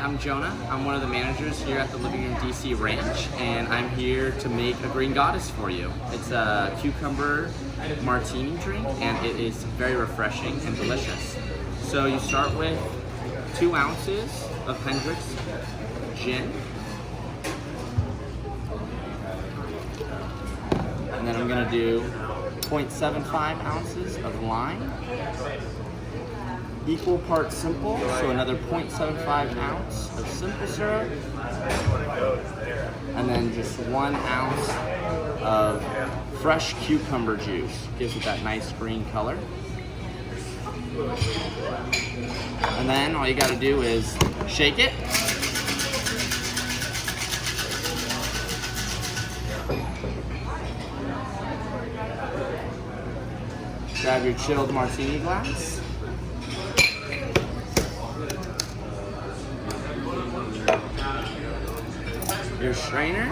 I'm Jonah. I'm one of the managers here at the Living Room DC Ranch, and I'm here to make a green goddess for you. It's a cucumber martini drink, and it is very refreshing and delicious. So you start with 2 ounces of Hendrick's gin. And then I'm gonna do 0.75 ounces of lime. Equal parts simple, so another 0.75 ounce of simple syrup, and then just 1 ounce of fresh cucumber juice. Gives it that nice green color. And then all you gotta do is shake it. Grab your chilled martini glass. Your strainer,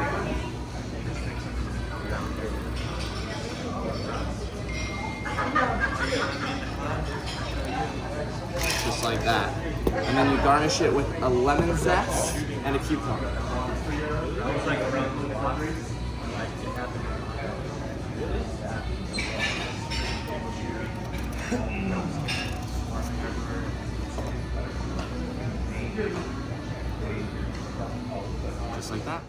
just like that, and then you garnish it with a lemon zest and a cucumber. Just like that.